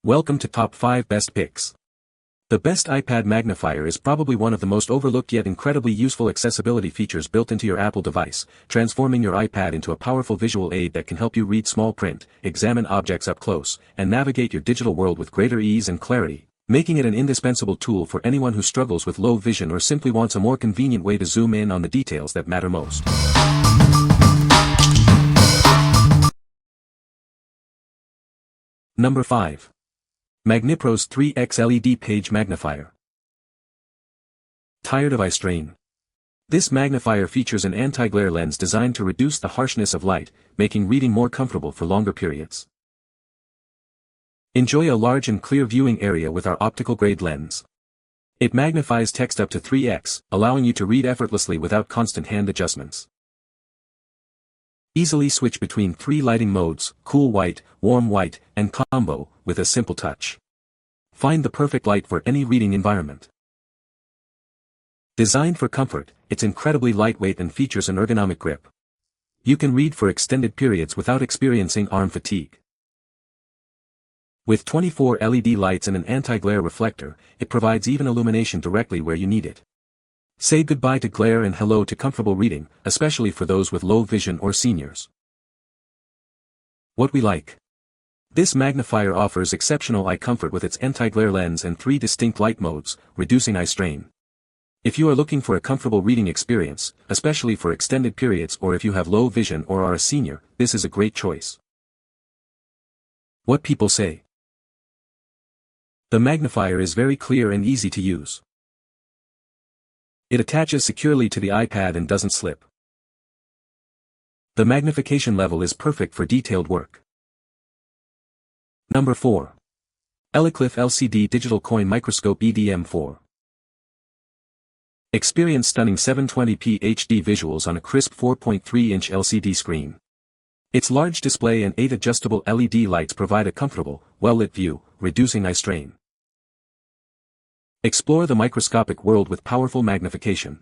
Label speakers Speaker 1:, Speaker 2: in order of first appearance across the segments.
Speaker 1: Welcome to Top 5 Best Picks. The best iPad magnifier is probably one of the most overlooked yet incredibly useful accessibility features built into your Apple device, transforming your iPad into a powerful visual aid that can help you read small print, examine objects up close, and navigate your digital world with greater ease and clarity, making it an indispensable tool for anyone who struggles with low vision or simply wants a more convenient way to zoom in on the details that matter most. Number 5. MAGNIPROS 3X LED Page Magnifier. Tired of eye strain? This magnifier features an anti-glare lens designed to reduce the harshness of light, making reading more comfortable for longer periods. Enjoy a large and clear viewing area with our optical-grade lens. It magnifies text up to 3x, allowing you to read effortlessly without constant hand adjustments. Easily switch between 3 lighting modes, cool white, warm white, and combo, with a simple touch. Find the perfect light for any reading environment. Designed for comfort, it's incredibly lightweight and features an ergonomic grip. You can read for extended periods without experiencing arm fatigue. With 24 LED lights and an anti-glare reflector, it provides even illumination directly where you need it. Say goodbye to glare and hello to comfortable reading, especially for those with low vision or seniors. What we like. This magnifier offers exceptional eye comfort with its anti-glare lens and 3 distinct light modes, reducing eye strain. If you are looking for a comfortable reading experience, especially for extended periods or if you have low vision or are a senior, this is a great choice. What people say. The magnifier is very clear and easy to use. It attaches securely to the iPad and doesn't slip. The magnification level is perfect for detailed work. Number 4. Elikliv LCD Digital Coin Microscope EDM4. Experience stunning 720p HD visuals on a crisp 4.3-inch LCD screen. Its large display and 8 adjustable LED lights provide a comfortable, well-lit view, reducing eye strain. Explore the microscopic world with powerful magnification.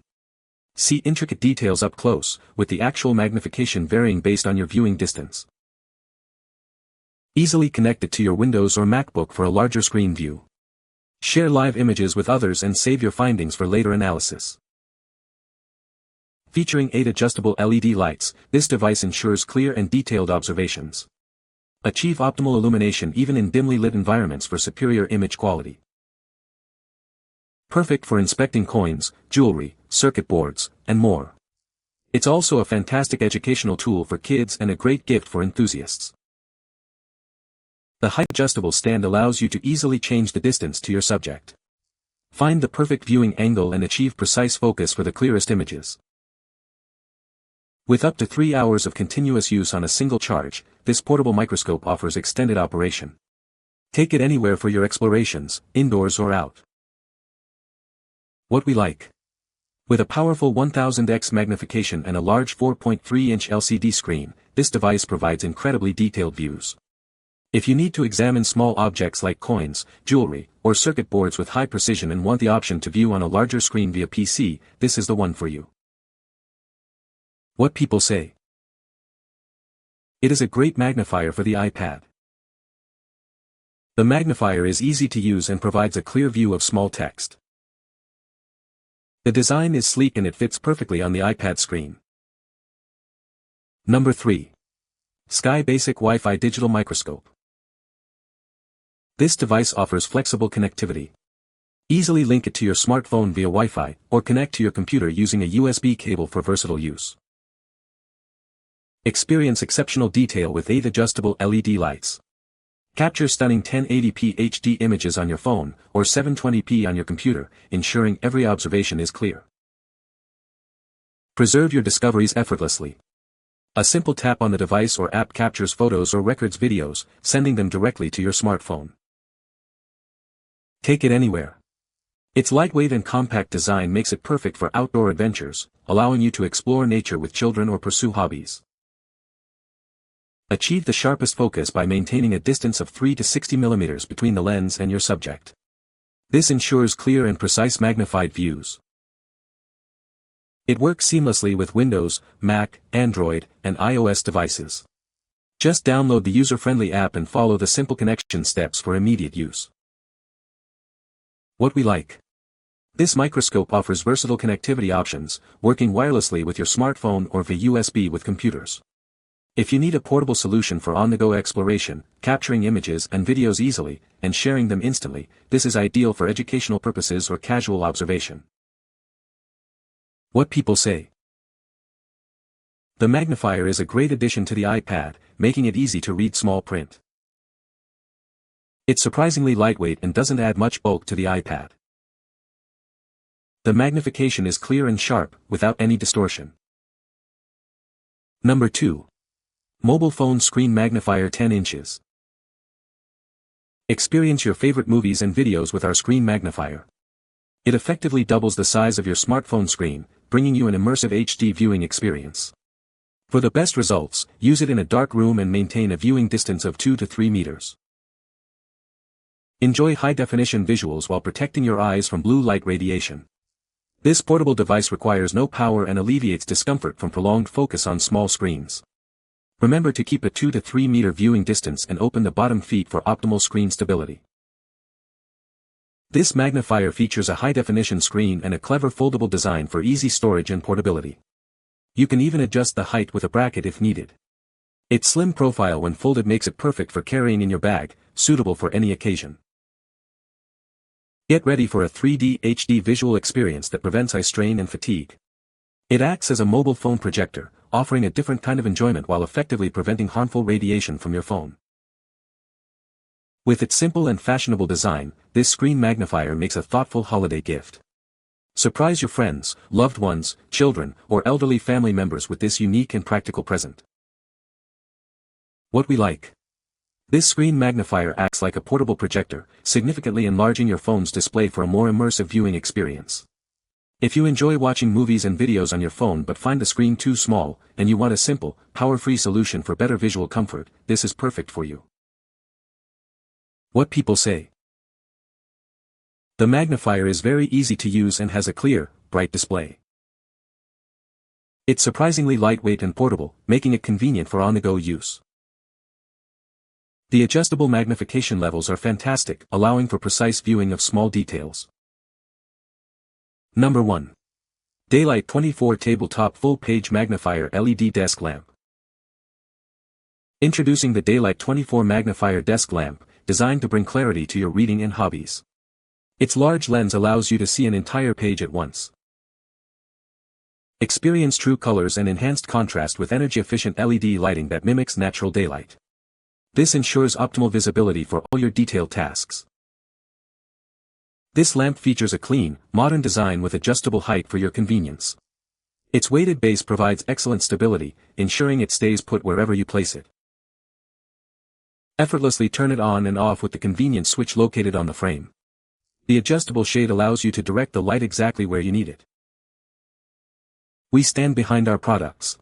Speaker 1: See intricate details up close, with the actual magnification varying based on your viewing distance. Easily connect it to your Windows or MacBook for a larger screen view. Share live images with others and save your findings for later analysis. Featuring 8 adjustable LED lights, this device ensures clear and detailed observations. Achieve optimal illumination even in dimly lit environments for superior image quality. Perfect for inspecting coins, jewelry, circuit boards, and more. It's also a fantastic educational tool for kids and a great gift for enthusiasts. The height adjustable stand allows you to easily change the distance to your subject. Find the perfect viewing angle and achieve precise focus for the clearest images. With up to 3 hours of continuous use on a single charge, this portable microscope offers extended operation. Take it anywhere for your explorations, indoors or out. What we like. With a powerful 1000x magnification and a large 4.3-inch LCD screen, this device provides incredibly detailed views. If you need to examine small objects like coins, jewelry, or circuit boards with high precision and want the option to view on a larger screen via PC, this is the one for you. What people say. It is a great magnifier for the iPad. The magnifier is easy to use and provides a clear view of small text. The design is sleek and it fits perfectly on the iPad screen. Number 3. Skybasic Wi-Fi Digital Microscope. This device offers flexible connectivity. Easily link it to your smartphone via Wi-Fi, or connect to your computer using a USB cable for versatile use. Experience exceptional detail with 8 adjustable LED lights. Capture stunning 1080p HD images on your phone, or 720p on your computer, ensuring every observation is clear. Preserve your discoveries effortlessly. A simple tap on the device or app captures photos or records videos, sending them directly to your smartphone. Take it anywhere. Its lightweight and compact design makes it perfect for outdoor adventures, allowing you to explore nature with children or pursue hobbies. Achieve the sharpest focus by maintaining a distance of 3 to 60 mm between the lens and your subject. This ensures clear and precise magnified views. It works seamlessly with Windows, Mac, Android, and iOS devices. Just download the user-friendly app and follow the simple connection steps for immediate use. What we like. This microscope offers versatile connectivity options, working wirelessly with your smartphone or via USB with computers. If you need a portable solution for on-the-go exploration, capturing images and videos easily, and sharing them instantly, this is ideal for educational purposes or casual observation. What people say. The Magnifier is a great addition to the iPad, making it easy to read small print. It's surprisingly lightweight and doesn't add much bulk to the iPad. The magnification is clear and sharp, without any distortion. Number 2. Mobile phone screen magnifier 10 inches. Experience your favorite movies and videos with our screen magnifier. It effectively doubles the size of your smartphone screen, bringing you an immersive HD viewing experience. For the best results, use it in a dark room and maintain a viewing distance of 2 to 3 meters. Enjoy high-definition visuals while protecting your eyes from blue light radiation. This portable device requires no power and alleviates discomfort from prolonged focus on small screens. Remember to keep a 2 to 3 meter viewing distance and open the bottom feet for optimal screen stability. This magnifier features a high-definition screen and a clever foldable design for easy storage and portability. You can even adjust the height with a bracket if needed. Its slim profile when folded makes it perfect for carrying in your bag, suitable for any occasion. Get ready for a 3D HD visual experience that prevents eye strain and fatigue. It acts as a mobile phone projector, offering a different kind of enjoyment while effectively preventing harmful radiation from your phone. With its simple and fashionable design, this screen magnifier makes a thoughtful holiday gift. Surprise your friends, loved ones, children, or elderly family members with this unique and practical present. What we like. This screen magnifier acts like a portable projector, significantly enlarging your phone's display for a more immersive viewing experience. If you enjoy watching movies and videos on your phone but find the screen too small, and you want a simple, power-free solution for better visual comfort, this is perfect for you. What people say. The magnifier is very easy to use and has a clear, bright display. It's surprisingly lightweight and portable, making it convenient for on-the-go use. The adjustable magnification levels are fantastic, allowing for precise viewing of small details. Number 1. Daylight 24 Tabletop Full-Page Magnifier LED Desk Lamp. Introducing the Daylight 24 Magnifier Desk Lamp, designed to bring clarity to your reading and hobbies. Its large lens allows you to see an entire page at once. Experience true colors and enhanced contrast with energy-efficient LED lighting that mimics natural daylight. This ensures optimal visibility for all your detailed tasks. This lamp features a clean, modern design with adjustable height for your convenience. Its weighted base provides excellent stability, ensuring it stays put wherever you place it. Effortlessly turn it on and off with the convenient switch located on the frame. The adjustable shade allows you to direct the light exactly where you need it. We stand behind our products.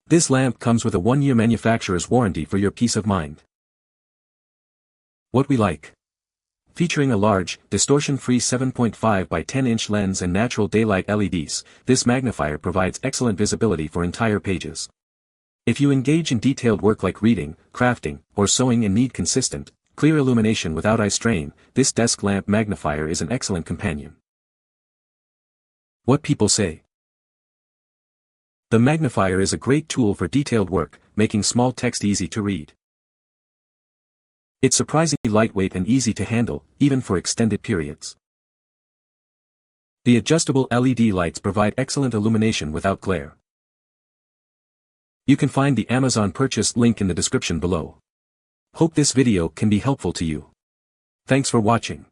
Speaker 1: This lamp comes with a 1-year manufacturer's warranty for your peace of mind. What we like. Featuring a large, distortion-free 7.5 by 10-inch lens and natural daylight LEDs, this magnifier provides excellent visibility for entire pages. If you engage in detailed work like reading, crafting, or sewing and need consistent, clear illumination without eye strain, this desk lamp magnifier is an excellent companion. What people say. The magnifier is a great tool for detailed work, making small text easy to read. It's surprisingly lightweight and easy to handle, even for extended periods. The adjustable LED lights provide excellent illumination without glare. You can find the Amazon purchase link in the description below. Hope this video can be helpful to you. Thanks for watching.